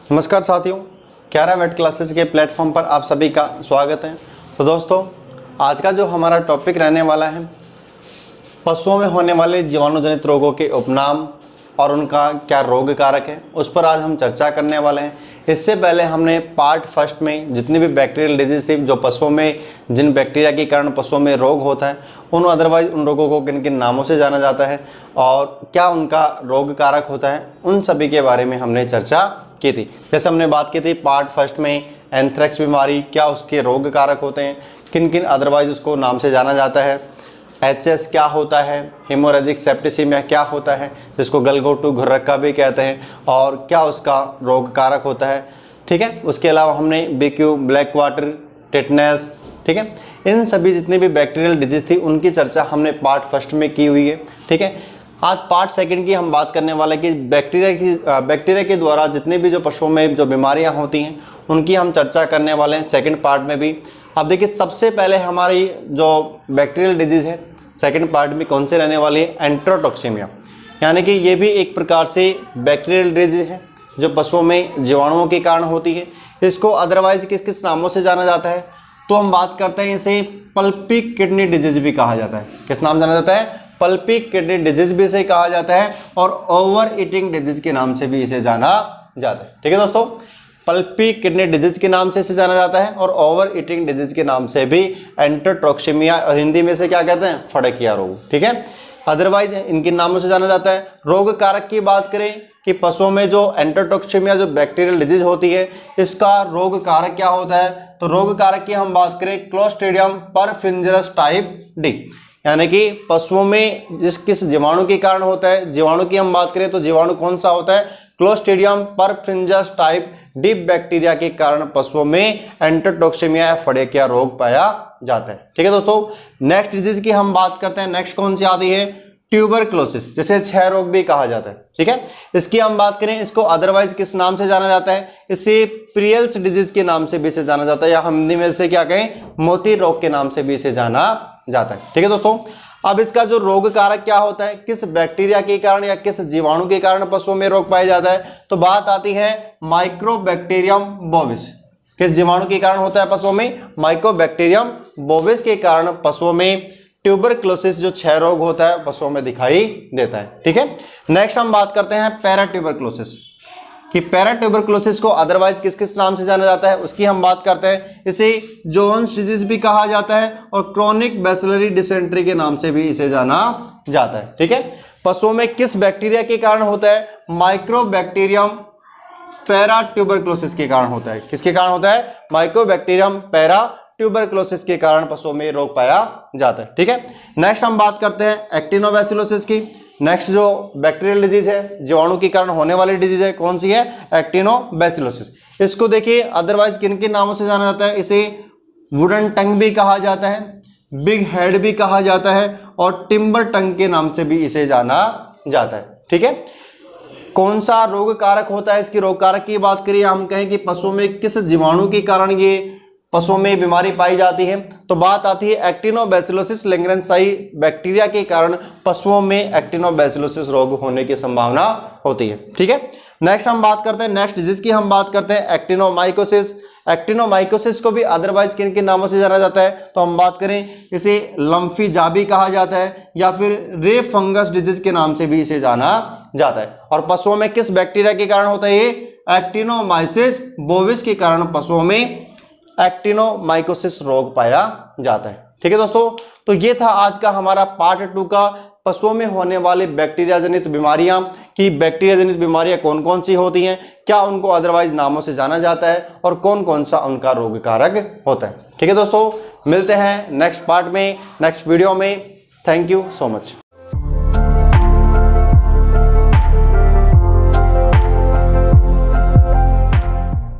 नमस्कार साथियों, 11 weight classes के प्लेटफॉर्म पर आप सभी का स्वागत है। तो दोस्तों, आज का जो हमारा टॉपिक रहने वाला है पशुओं में होने वाले जीवाणु जनित रोगों के उपनाम और उनका क्या रोग कारक है, उस पर आज हम चर्चा करने वाले हैं। इससे पहले हमने पार्ट फर्स्ट में जितनी भी बैक्टीरियल डिजीज़ थी, जो पशुओं में जिन बैक्टीरिया के कारण पशुओं में रोग होता है, उन रोगों को किन किन नामों से जाना जाता है और क्या उनका रोग कारक होता है, उन सभी के बारे में हमने चर्चा की थी। जैसे हमने बात की थी पार्ट फर्स्ट में एंथ्रेक्स बीमारी, क्या उसके रोग कारक होते हैं, किन किन अदरवाइज उसको नाम से जाना जाता है, HS क्या होता है, हेमोरेजिक सेप्टिसिमिया क्या होता है जिसको गलघोटू घुर्रक्का भी कहते हैं, और क्या उसका रोग कारक होता है। ठीक है, उसके अलावा हमने BQ, ब्लैक वाटर, टेटनस, ठीक है, इन सभी जितनी भी बैक्टीरियल डिजीज़ थी उनकी चर्चा हमने पार्ट फर्स्ट में की हुई है। ठीक है, आज पार्ट सेकंड की हम बात करने वाले कि बैक्टीरिया के द्वारा जितने भी जो पशुओं में जो बीमारियां होती हैं उनकी हम चर्चा करने वाले हैं सेकंड पार्ट में भी। अब देखिए, सबसे पहले हमारी जो बैक्टीरियल डिजीज़ है सेकंड पार्ट में कौन से रहने वाली है, एंटेरोटॉक्सीमिया, यानी कि ये भी एक प्रकार से बैक्टीरियल डिजीज़ है जो पशुओं में जीवाणुओं के कारण होती है। इसको अदरवाइज किस किस नामों से जाना जाता है, तो हम बात करते हैं इसे पल्पी किडनी डिजीज़ भी कहा जाता है। किस नाम जाना जाता है, पल्पी किडनी डिजीज़ भी इसे कहा जाता है, और ओवर ईटिंग डिजीज़ के नाम से भी इसे जाना जाता है। ठीक है दोस्तों, पल्पी किडनी डिजीज़ के नाम से इसे जाना जाता है और ओवर ईटिंग डिजीज़ के नाम से भी एंटेरोटॉक्सीमिया, और हिंदी में से क्या कहते हैं, फड़किया रोग। ठीक है, अदरवाइज इनके नामों से जाना जाता है। रोग कारक की बात करें कि पशुओं में जो एंटेरोटॉक्सीमिया जो बैक्टीरियल डिजीज होती है, इसका रोग कारक क्या होता है, तो रोग कारक की हम बात करें क्लोस्ट्रीडियम परफिंजरस टाइप डी, यानी कि पशुओं में किस जीवाणु के कारण होता है। जीवाणु की हम बात करें तो जीवाणु कौन सा होता है, क्लोस्ट्रीडियम परफिंजरस टाइप डी बैक्टीरिया के कारण पशुओं में एंटेरोटॉक्सीमिया या फड़किया रोग पाया जाता है। ठीक है दोस्तों, नेक्स्ट डिजीज की हम बात करते हैं। नेक्स्ट कौन सी आती है, ट्यूबरक्लोसिस, जिसे क्षय रोग भी कहा जाता है। ठीक है, इसकी हम बात करें, इसको अदरवाइज किस नाम से जाना जाता है, इसे प्रियल्स डिजीज के नाम से भी इसे जाना जाता है, या हिंदी में से क्या कहें, मोती रोग के नाम से भी इसे जाना जाता है। ठीक है दोस्तों, अब इसका जो रोग कारक क्या होता है, किस बैक्टीरिया के कारण या किस जीवाणु के कारण पशुओं में रोग पाया जाता है, तो बात आती है माइक्रोबैक्टीरियम बोविस। किस जीवाणु के कारण होता है पशुओं में, माइक्रोबैक्टीरियम बोविस के कारण पशुओं में ट्यूबरक्लोसिस जो क्षय रोग होता है पशुओं में दिखाई देता है। ठीक है, नेक्स्ट हम बात करते हैं पैराट्यूबरक्लोसिस, कि पैराट्यूबरक्लोसिस को अदरवाइज किस किस नाम से जाना जाता है, उसकी हम बात करते हैं। इसे जोन्स डिजीज भी कहा जाता है और क्रोनिक बैसिलरी डिसेंट्री के नाम से भी इसे जाना जाता है। ठीक है, पशुओं में किस बैक्टीरिया के कारण होता है, माइक्रोबैक्टीरियम पैराट्यूबरक्लोसिस के कारण होता है। किसके कारण होता है, माइक्रोबैक्टीरियम पैराट्यूबरक्लोसिस के कारण पशुओं में रोग पाया जाता है। ठीक है, नेक्स्ट हम बात करते हैं एक्टिनोबैसिलोसिस की। नेक्स्ट जो बैक्टीरियल डिजीज है, जीवाणु के कारण होने वाली डिजीज है, कौन सी है, एक्टिनोबैसिलोसिस। इसको देखिए अदरवाइज किन किन नामों से जाना जाता है, इसे वुडन टंग भी कहा जाता है, बिग हेड भी कहा जाता है, और टिम्बर टंग के नाम से भी इसे जाना जाता है। ठीक है, कौन सा रोग कारक होता है, इसकी रोग कारक की बात करिए, हम कहें कि पशुओं में किस जीवाणु के कारण ये पशुओं में बीमारी पाई जाती है, तो बात आती है एक्टिनोबैसिलोसिस लैंग्रेंसाई बैक्टीरिया के कारण पशुओं में एक्टिनोबैसिलोसिस रोग होने की संभावना होती है। ठीक है, नेक्स्ट हम बात करते हैं, नेक्स्ट डिजीज की हम बात करते हैं एक्टिनोमाइकोसिस। एक्टिनोमाइकोसिस को भी अदरवाइज किन किन नामों से जाना जाता है, तो हम बात करें इसे लम्फी जाबी कहा जाता है, या फिर रे फंगस डिजीज के नाम से भी इसे जाना जाता है। और पशुओं में किस बैक्टीरिया के कारण होता है, ये एक्टिनोमाइसिस बोविस के कारण पशुओं में एक्टिनोमाइकोसिस रोग पाया जाता है। ठीक है दोस्तों, तो ये था आज का हमारा पार्ट 2 का पशुओं में होने वाली बैक्टीरिया जनित बीमारियां, कि बैक्टीरिया जनित बीमारियां कौन कौन सी होती हैं, क्या उनको अदरवाइज नामों से जाना जाता है, और कौन कौन सा उनका रोग कारक होता है। ठीक है दोस्तों, मिलते हैं नेक्स्ट पार्ट में, नेक्स्ट वीडियो में। Thank you so much.